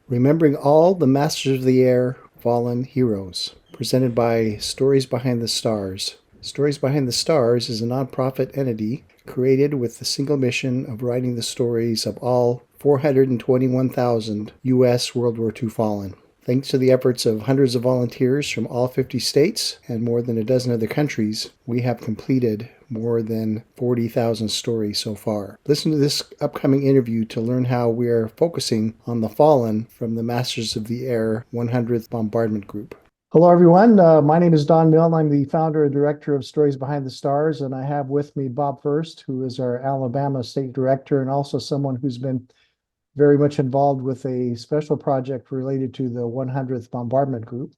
Remembering all the Masters of the Air fallen heroes, presented by Stories Behind the Stars. Stories Behind the Stars is a nonprofit entity created with the single mission of writing the stories of all 421,000 U.S. World War II fallen. Thanks to the efforts of hundreds of volunteers from all 50 states and more than a dozen other countries, we have completed more than 40,000 stories so far. Listen to this upcoming interview to learn how we are focusing on the fallen from the Masters of the Air 100th Bombardment Group. Hello, everyone. My name is Don Milne. I'm the founder and director of Stories Behind the Stars, and I have with me Bob Fuerst, who is our Alabama state director and also someone who's been very much involved with a special project related to the 100th Bombardment Group.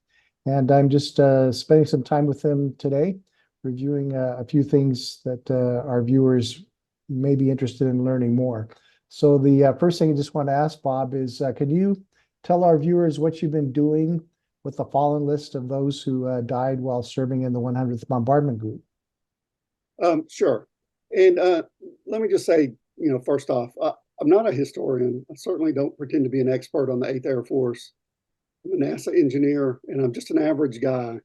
And I'm just spending some time with them today, reviewing a few things that our viewers may be interested in learning more. So the first thing I just want to ask, Bob, is can you tell our viewers what you've been doing with the fallen list of those who died while serving in the 100th Bombardment Group? Sure. And let me just say, first off, I'm not a historian. I certainly don't pretend to be an expert on the 8th Air Force. I'm a NASA engineer, and I'm just an average guy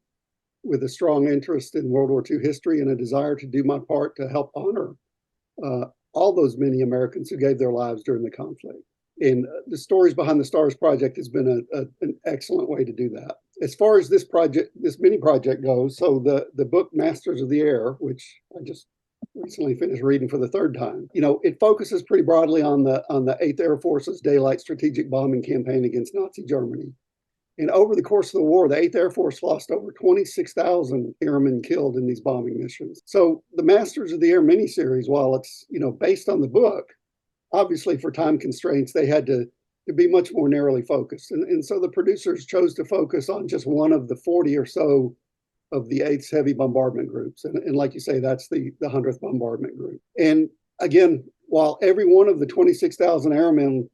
with a strong interest in World War II history and a desire to do my part to help honor all those many Americans who gave their lives during the conflict. And the Stories Behind the Stars project has been an excellent way to do that. As far as this mini project goes, so the book Masters of the Air, which I just recently finished reading for the third time, it focuses pretty broadly on the 8th Air Force's daylight strategic bombing campaign against Nazi Germany. And over the course of the war, the 8th Air Force lost over 26,000 airmen killed in these bombing missions. So the Masters of the Air miniseries, while it's based on the book, obviously for time constraints, they had to be much more narrowly focused. And so the producers chose to focus on just one of the 40 or so of the 8th Heavy Bombardment Groups. And like you say, that's the 100th Bombardment Group. And again, while every one of the 26,000 airmen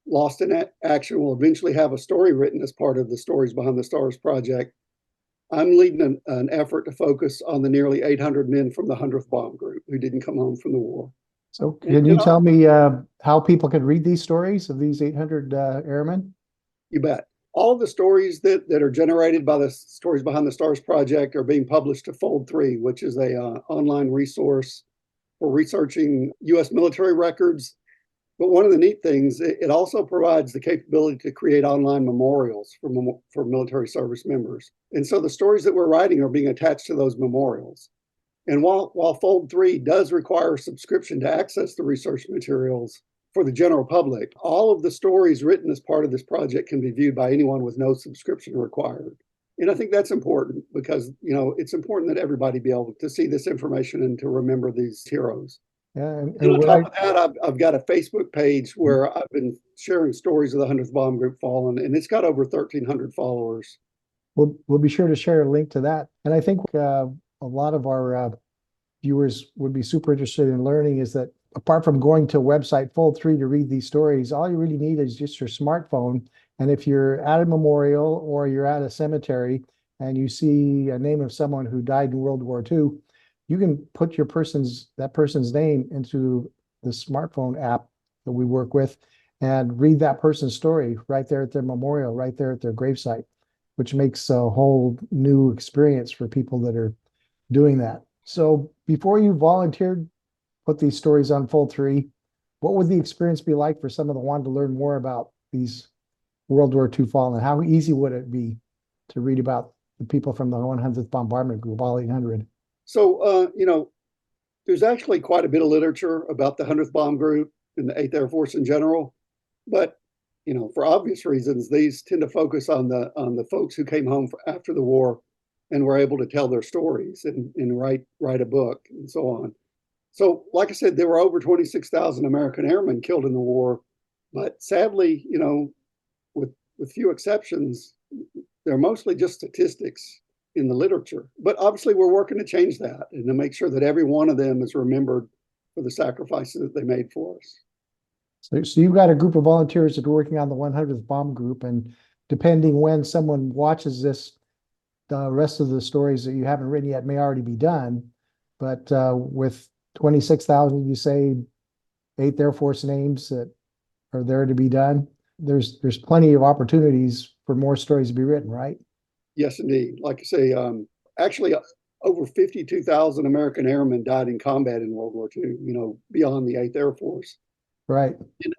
lost in action will eventually have a story written as part of the Stories Behind the Stars project, I'm leading an effort to focus on the nearly 800 men from the 100th Bomb Group who didn't come home from the war. So can you tell me how people can read these stories of these 800 airmen? You bet. All of the stories that are generated by the Stories Behind the Stars project are being published to Fold 3, which is a online resource for researching U.S. military records. But one of the neat things, it also provides the capability to create online memorials for military service members. And so the stories that we're writing are being attached to those memorials. And while Fold 3 does require subscription to access the research materials for the general public, all of the stories written as part of this project can be viewed by anyone with no subscription required. And I think that's important because, it's important that everybody be able to see this information and to remember these heroes. Yeah, and on top of that, I've got a Facebook page where I've been sharing stories of the 100th Bomb Group Fallen, and it's got over 1,300 followers. We'll be sure to share a link to that. And I think a lot of our viewers would be super interested in learning is that apart from going to a website Fold 3 to read these stories, all you really need is just your smartphone. And if you're at a memorial or you're at a cemetery and you see a name of someone who died in World War II, you can put that person's name into the smartphone app that we work with and read that person's story right there at their memorial, right there at their gravesite, which makes a whole new experience for people that are doing that. So before you volunteered, put these stories on Fold 3, what would the experience be like for someone that wanted to learn more about these World War II fallen? How easy would it be to read about the people from the 100th Bombardment Group, all 800? So, there's actually quite a bit of literature about the 100th Bomb Group and the 8th Air Force in general. But, for obvious reasons, these tend to focus on the folks who came home after the war and were able to tell their stories and write a book and so on. So, like I said, there were over 26,000 American airmen killed in the war. But sadly, with few exceptions, they're mostly just statistics in the literature. But obviously, we're working to change that and to make sure that every one of them is remembered for the sacrifices that they made for us. So you've got a group of volunteers that are working on the 100th Bomb Group, and depending when someone watches this, the rest of the stories that you haven't written yet may already be done. But with 26,000, you say 8th Air Force names that are there to be done. there's plenty of opportunities for more stories to be written, right? Yes, indeed. Like I say, actually, over 52,000 American airmen died in combat in World War II, beyond the 8th Air Force. Right. And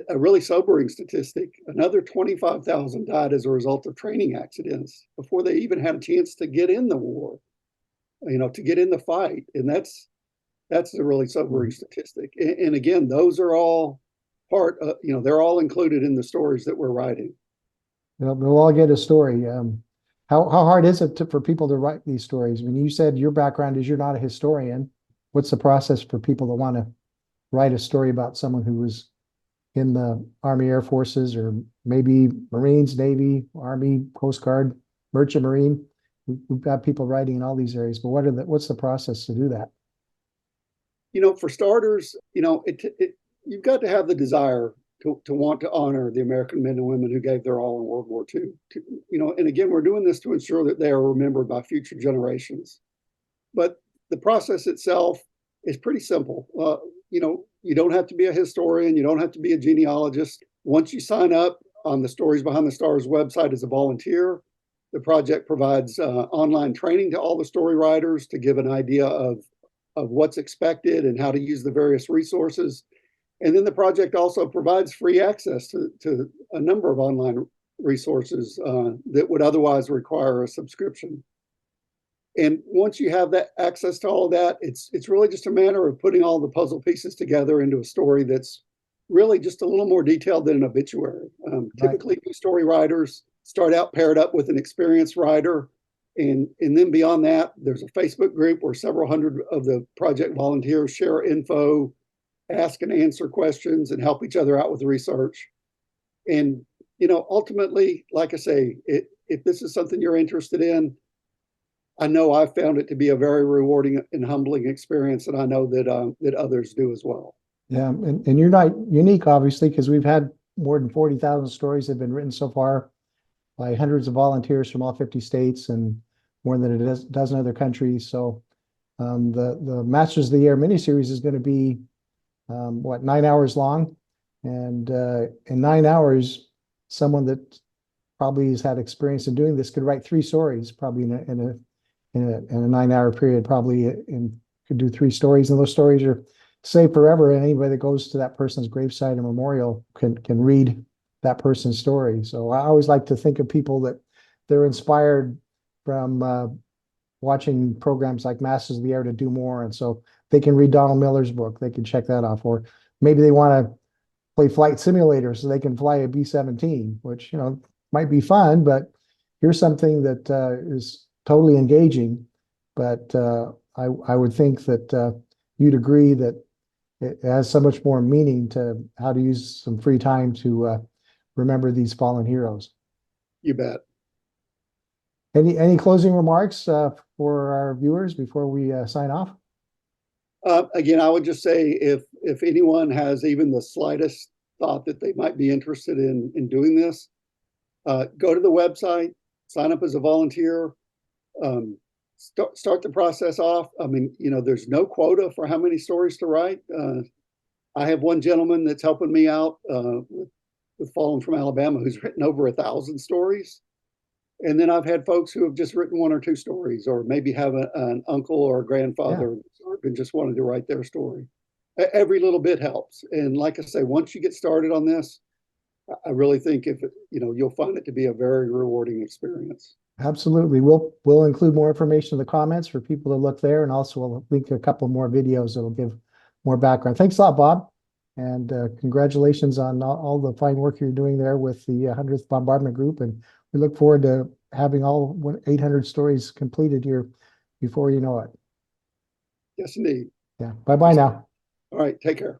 a really sobering statistic, another 25,000 died as a result of training accidents before they even had a chance to get in the war, to get in the fight. And that's a really sobering statistic. And again, those are all they're all included in the stories that we're writing. They'll all get a story. How hard is it for people to write these stories? I mean, you said your background is you're not a historian. What's the process for people that want to write a story about someone who was in the Army Air Forces, or maybe Marines, Navy, Army, Coast Guard, Merchant Marine? We've got people writing in all these areas, but what's the process to do that? For starters, you've got to have the desire to want to honor the American men and women who gave their all in World War II. And again, we're doing this to ensure that they are remembered by future generations. But the process itself is pretty simple. You don't have to be a historian. You don't have to be a genealogist. Once you sign up on the Stories Behind the Stars website as a volunteer, the project provides online training to all the story writers to give an idea of what's expected and how to use the various resources. And then the project also provides free access to a number of online resources that would otherwise require a subscription. And once you have that access to all of that, it's really just a matter of putting all the puzzle pieces together into a story that's really just a little more detailed than an obituary. Typically, new story writers start out paired up with an experienced writer. And then beyond that, there's a Facebook group where several hundred of the project volunteers share info, ask and answer questions, and help each other out with the research. And, ultimately, like I say, if this is something you're interested in, I know I've found it to be a very rewarding and humbling experience, and I know that others do as well. Yeah, and you're not unique, obviously, because we've had more than 40,000 stories that have been written so far by hundreds of volunteers from all 50 states and more than a dozen other countries. So the Masters of the Air miniseries is going to be 9 hours long, and in 9 hours, someone that probably has had experience in doing this could write 3 stories, probably in a 9 hour period, probably could do 3 stories, and those stories are saved forever. And anybody that goes to that person's gravesite or memorial can read that person's story. So I always like to think of people that they're inspired from watching programs like Masters of the Air to do more. And so they can read Donald Miller's book. They can check that off. Or maybe they want to play flight simulator so they can fly a B-17, which, might be fun, but here's something that is totally engaging. But I would think that you'd agree that it has so much more meaning to how to use some free time to remember these fallen heroes. You bet. Any closing remarks for our viewers before we sign off? Again, I would just say if anyone has even the slightest thought that they might be interested in doing this, go to the website, sign up as a volunteer, start the process off. I mean, there's no quota for how many stories to write. I have one gentleman that's helping me out with Fallen from Alabama who's written over 1,000 stories. And then I've had folks who have just written 1 or 2 stories, or maybe have an uncle or a grandfather and just wanted to write their story. Every little bit helps. And like I say, once you get started on this, I really think you'll find it to be a very rewarding experience. Absolutely. We'll include more information in the comments for people to look there, and also we'll link a couple more videos that'll give more background. Thanks a lot, Bob, and congratulations on all the fine work you're doing there with the 100th Bombardment Group. And we look forward to having all 800 stories completed here before you know it. Yes, indeed. Yeah. Bye-bye now. All right. Take care.